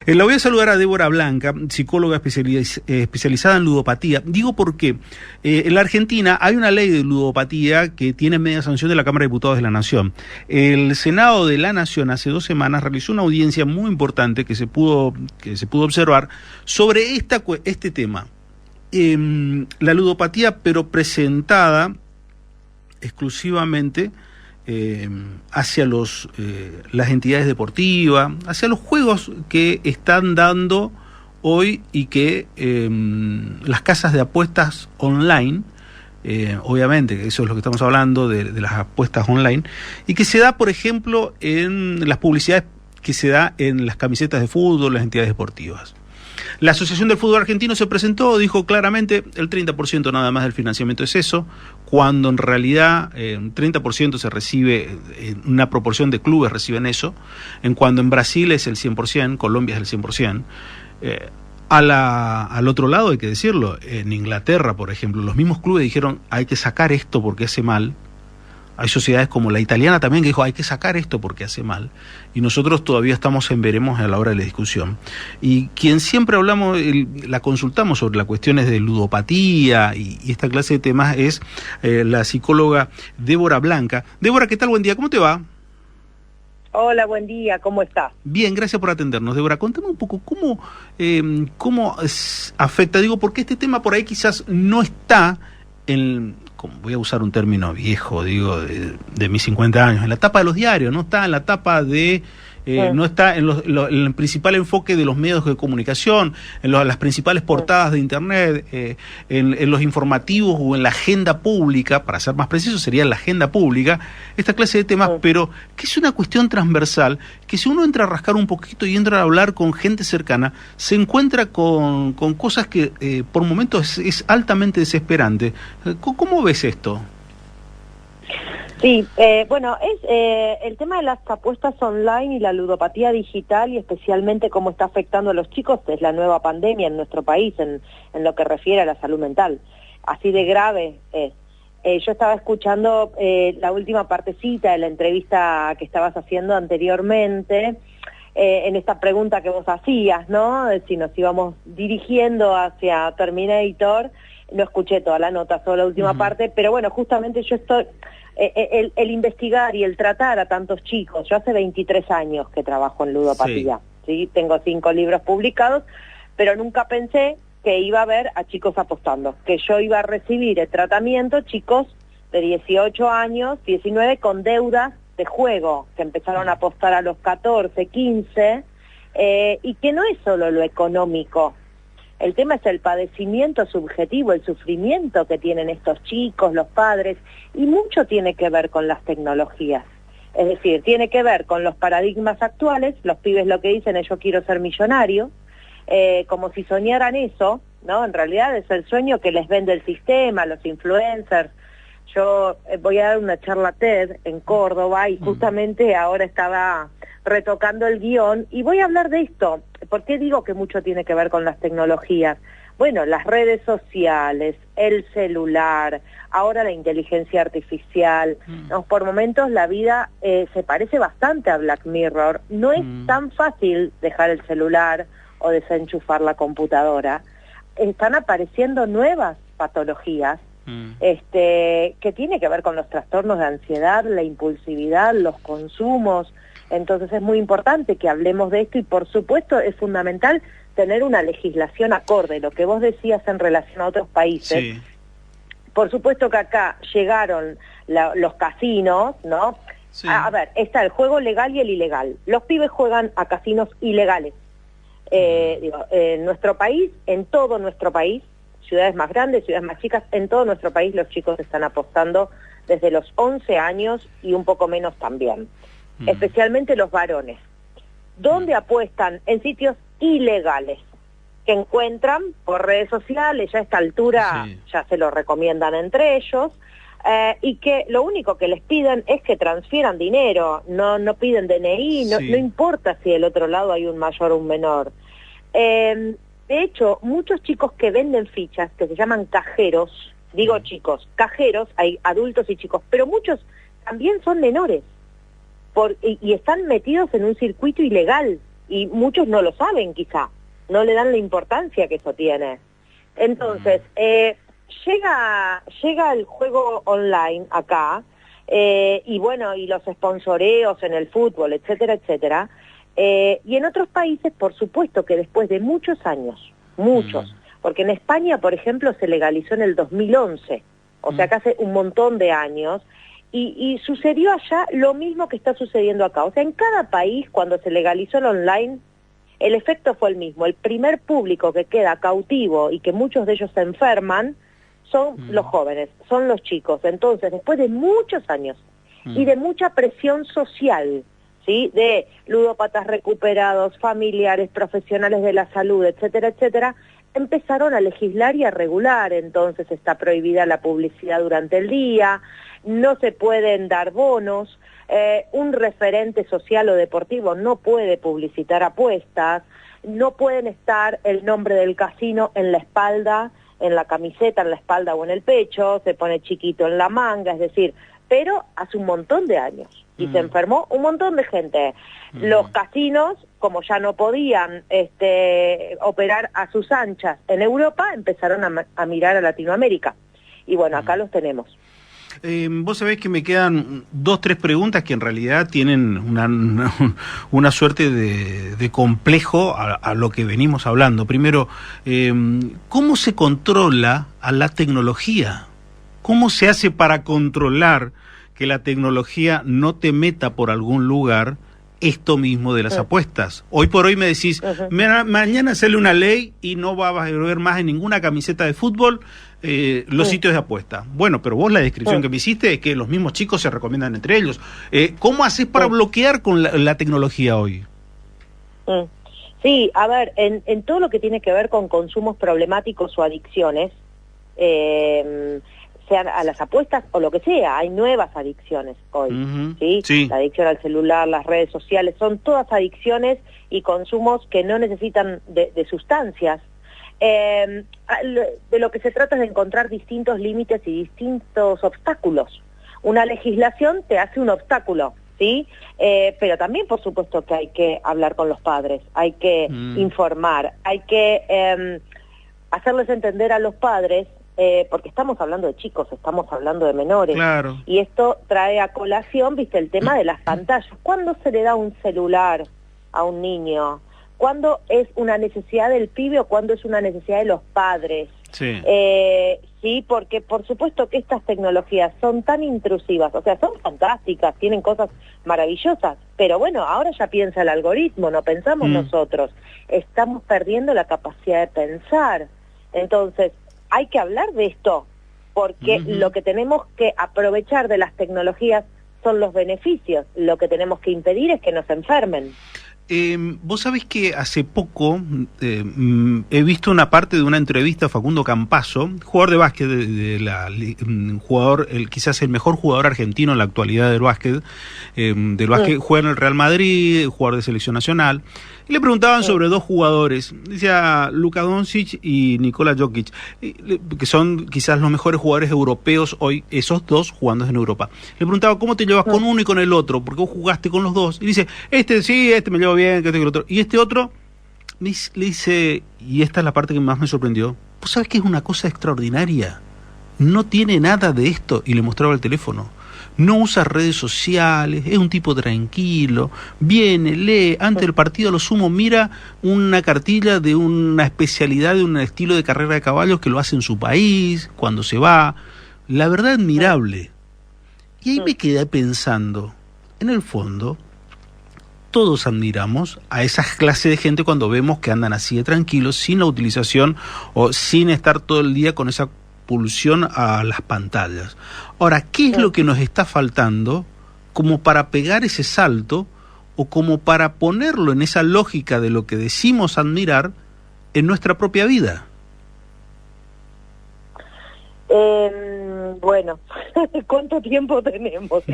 La voy a saludar a Débora Blanca, psicóloga especializada en ludopatía. Digo porque en la Argentina hay una ley de ludopatía que tiene media sanción de la Cámara de Diputados de la Nación. El Senado de la Nación hace 2 semanas realizó una audiencia muy importante que se pudo observar sobre este tema. La ludopatía, pero presentada exclusivamente hacia las entidades deportivas, hacia los juegos que están dando hoy y que las casas de apuestas online, obviamente, eso es lo que estamos hablando de las apuestas online, y que se da, por ejemplo, en las publicidades que se da en las camisetas de fútbol, las entidades deportivas. La Asociación del Fútbol Argentino se presentó, dijo claramente el 30% nada más del financiamiento es eso, cuando en realidad un 30% se recibe, una proporción de clubes reciben eso, en cuando en Brasil es el 100%, Colombia es el 100%. Al otro lado hay que decirlo, en Inglaterra, por ejemplo, los mismos clubes dijeron hay que sacar esto porque hace mal. Hay sociedades como la italiana también que dijo hay que sacar esto porque hace mal, y nosotros todavía estamos en veremos a la hora de la discusión. Y quien siempre hablamos, la consultamos sobre las cuestiones de ludopatía y esta clase de temas es la psicóloga Débora Blanca. Débora, ¿qué tal? Buen día, ¿cómo te va? Hola, buen día, ¿cómo estás? Bien, gracias por atendernos. Débora, contame un poco cómo afecta, digo, porque este tema por ahí quizás no está voy a usar un término viejo, digo, de mis 50 años, en la tapa de los diarios, no está en la tapa de... no está en el principal enfoque de los medios de comunicación, en las principales portadas de internet, en los informativos o en la agenda pública, para ser más preciso sería en la agenda pública, esta clase de temas, pero que es una cuestión transversal, que si uno entra a rascar un poquito y entra a hablar con gente cercana, se encuentra con cosas que por momentos es altamente desesperante. ¿Cómo ves esto? Sí, bueno, es el tema de las apuestas online y la ludopatía digital, y especialmente cómo está afectando a los chicos, es la nueva pandemia en nuestro país en lo que refiere a la salud mental. Así de grave es. Yo estaba escuchando la última partecita de la entrevista que estabas haciendo anteriormente, en esta pregunta que vos hacías, ¿no? De si nos íbamos dirigiendo hacia Terminator. No escuché toda la nota, solo la última parte, pero bueno, justamente yo estoy... El investigar y el tratar a tantos chicos, yo hace 23 años que trabajo en ludopatía, ¿sí? Tengo 5 libros publicados, pero nunca pensé que iba a ver a chicos apostando, que yo iba a recibir el tratamiento, chicos de 18 años, 19, con deudas de juego, que empezaron a apostar a los 14, 15, y que no es solo lo económico. El tema es el padecimiento subjetivo, el sufrimiento que tienen estos chicos, los padres, y mucho tiene que ver con las tecnologías. Es decir, tiene que ver con los paradigmas actuales, los pibes lo que dicen es yo quiero ser millonario, como si soñaran eso, ¿no? En realidad es el sueño que les vende el sistema, los influencers. Yo voy a dar una charla TED en Córdoba y justamente ahora estaba retocando el guión y voy a hablar de esto. ¿Por qué digo que mucho tiene que ver con las tecnologías? Bueno, las redes sociales, el celular, ahora la inteligencia artificial. ¿No? Por momentos la vida se parece bastante a Black Mirror. No es tan fácil dejar el celular o desenchufar la computadora. Están apareciendo nuevas patologías que tiene que ver con los trastornos de ansiedad, la impulsividad, los consumos. Entonces es muy importante que hablemos de esto y por supuesto es fundamental tener una legislación acorde, lo que vos decías en relación a otros países. Sí. Por supuesto que acá llegaron los casinos, ¿no? Sí. A ver, está el juego legal y el ilegal. Los pibes juegan a casinos ilegales. En nuestro país, en todo nuestro país, ciudades más grandes, ciudades más chicas, en todo nuestro país los chicos están apostando desde los 11 años y un poco menos también. Especialmente los varones, donde apuestan en sitios ilegales, que encuentran por redes sociales, ya a esta altura ya se lo recomiendan entre ellos, y que lo único que les piden es que transfieran dinero, no piden DNI, no importa si del otro lado hay un mayor o un menor. De hecho, muchos chicos que venden fichas, que se llaman cajeros, digo chicos, cajeros, hay adultos y chicos, pero muchos también son menores. Y están metidos en un circuito ilegal y muchos no lo saben quizá, no le dan la importancia que eso tiene. Entonces, llega el juego online acá, y bueno, y los sponsoreos en el fútbol, etcétera, etcétera, y en otros países, por supuesto que después de muchos años, porque en España, por ejemplo, se legalizó en el 2011, o sea que hace un montón de años, y sucedió allá lo mismo que está sucediendo acá. O sea, en cada país, cuando se legalizó el online, el efecto fue el mismo. El primer público que queda cautivo y que muchos de ellos se enferman son los jóvenes, son los chicos. Entonces, después de muchos años y de mucha presión social, ¿sí?, de ludópatas recuperados, familiares, profesionales de la salud, etcétera, etcétera, empezaron a legislar y a regular. Entonces está prohibida la publicidad durante el día, no se pueden dar bonos, un referente social o deportivo no puede publicitar apuestas, no pueden estar el nombre del casino en la espalda, en la camiseta, en la espalda o en el pecho, se pone chiquito en la manga, es decir, pero hace un montón de años y se enfermó un montón de gente. Los casinos, como ya no podían operar a sus anchas en Europa, empezaron a mirar a Latinoamérica. Y bueno, acá los tenemos. Vos sabés que me quedan 2, 3 preguntas que en realidad tienen una suerte de complejo a lo que venimos hablando. Primero, ¿cómo se controla a la tecnología? ¿Cómo se hace para controlar que la tecnología no te meta por algún lugar esto mismo de las apuestas? Hoy por hoy me decís, mañana sale una ley y no va a ver más en ninguna camiseta de fútbol los sitios de apuesta. Bueno, pero vos la descripción que me hiciste es que los mismos chicos se recomiendan entre ellos. ¿Cómo haces para bloquear con la tecnología hoy? Sí, a ver, en todo lo que tiene que ver con consumos problemáticos o adicciones, sean a las apuestas o lo que sea, hay nuevas adicciones hoy, ¿sí? Sí. La adicción al celular, las redes sociales, son todas adicciones y consumos que no necesitan de sustancias. De lo que se trata es de encontrar distintos límites y distintos obstáculos. Una legislación te hace un obstáculo, ¿sí? Pero también, por supuesto, que hay que hablar con los padres, hay que informar, hay que hacerles entender a los padres, porque estamos hablando de chicos, estamos hablando de menores, claro. Y esto trae a colación, viste, el tema de las pantallas. ¿Cuándo se le da un celular a un niño? ¿Cuándo es una necesidad del pibe o cuándo es una necesidad de los padres? Sí. Sí, porque por supuesto que estas tecnologías son tan intrusivas, o sea, son fantásticas, tienen cosas maravillosas, pero bueno, ahora ya piensa el algoritmo, no pensamos nosotros. Estamos perdiendo la capacidad de pensar. Entonces, hay que hablar de esto, porque lo que tenemos que aprovechar de las tecnologías son los beneficios, lo que tenemos que impedir es que nos enfermen. Vos sabés que hace poco he visto una parte de una entrevista a Facundo Campazzo, jugador de básquet, jugador, quizás el mejor jugador argentino en la actualidad del básquet, juega en el Real Madrid, jugador de selección nacional, y le preguntaban sobre 2 jugadores, decía Luka Doncic y Nikola Jokic, que son quizás los mejores jugadores europeos hoy, esos 2 jugando en Europa. Le preguntaba cómo te llevas con uno y con el otro, porque vos jugaste con los 2, y dice, este me llevo bien, que el otro, y este otro le dice, y esta es la parte que más me sorprendió, ¿vos sabés que es una cosa extraordinaria? No tiene nada de esto, y le mostraba el teléfono. No usa redes sociales, es un tipo tranquilo, viene, lee, antes del partido a lo sumo mira una cartilla de una especialidad, de un estilo de carrera de caballos que lo hace en su país, cuando se va. La verdad, admirable. Y ahí me quedé pensando, en el fondo, todos admiramos a esas clases de gente cuando vemos que andan así de tranquilos, sin la utilización o sin estar todo el día con esa pulsión a las pantallas. Ahora, ¿qué es lo que nos está faltando como para pegar ese salto o como para ponerlo en esa lógica de lo que decimos admirar en nuestra propia vida? Bueno, ¿cuánto tiempo tenemos?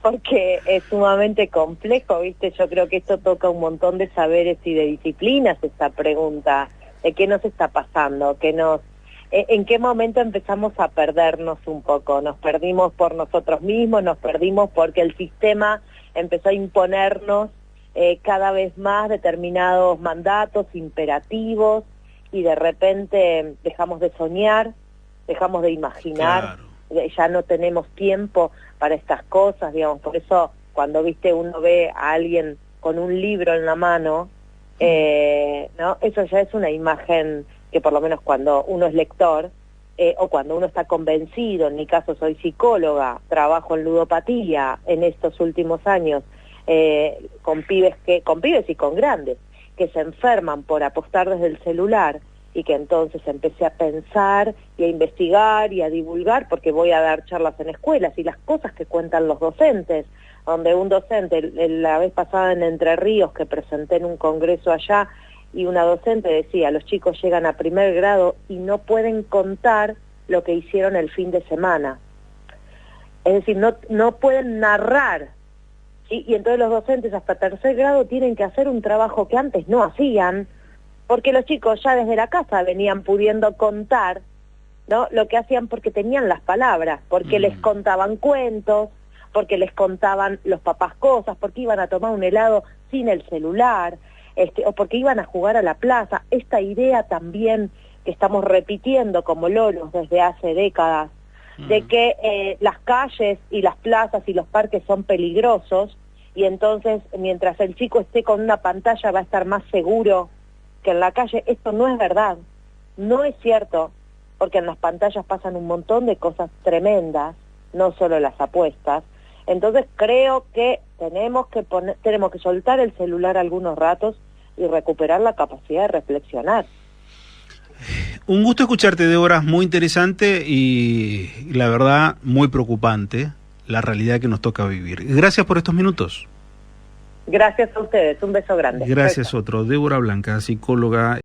Porque es sumamente complejo, ¿viste? Yo creo que esto toca un montón de saberes y de disciplinas, esta pregunta de qué nos está pasando, ¿en qué momento empezamos a perdernos un poco? Nos perdimos por nosotros mismos, nos perdimos porque el sistema empezó a imponernos cada vez más determinados mandatos, imperativos, y de repente dejamos de soñar, dejamos de imaginar, ya no tenemos tiempo para estas cosas, digamos. Por eso cuando uno ve a alguien con un libro en la mano, ¿no? Eso ya es una imagen que por lo menos cuando uno es lector, o cuando uno está convencido, en mi caso soy psicóloga, trabajo en ludopatía en estos últimos años, con pibes y con grandes, que se enferman por apostar desde el celular, y que entonces empecé a pensar y a investigar y a divulgar, porque voy a dar charlas en escuelas, y las cosas que cuentan los docentes, donde un docente, la vez pasada en Entre Ríos, que presenté en un congreso allá, y una docente decía, los chicos llegan a 1er grado y no pueden contar lo que hicieron el fin de semana. Es decir, no pueden narrar, ¿sí? Y entonces los docentes hasta 3er grado tienen que hacer un trabajo que antes no hacían, porque los chicos ya desde la casa venían pudiendo contar, ¿no?, lo que hacían, porque tenían las palabras, porque les contaban cuentos, porque les contaban los papás cosas, porque iban a tomar un helado sin el celular, o porque iban a jugar a la plaza. Esta idea también que estamos repitiendo como lolos desde hace décadas, de que las calles y las plazas y los parques son peligrosos, y entonces mientras el chico esté con una pantalla va a estar más seguro que en la calle. Esto no es verdad, no es cierto, porque en las pantallas pasan un montón de cosas tremendas, no solo las apuestas. Entonces creo que tenemos que soltar el celular algunos ratos y recuperar la capacidad de reflexionar. Un gusto escucharte, Débora, muy interesante y la verdad muy preocupante la realidad que nos toca vivir. Gracias por estos minutos. Gracias a ustedes, un beso grande. Gracias, otro. Débora Blanca, psicóloga.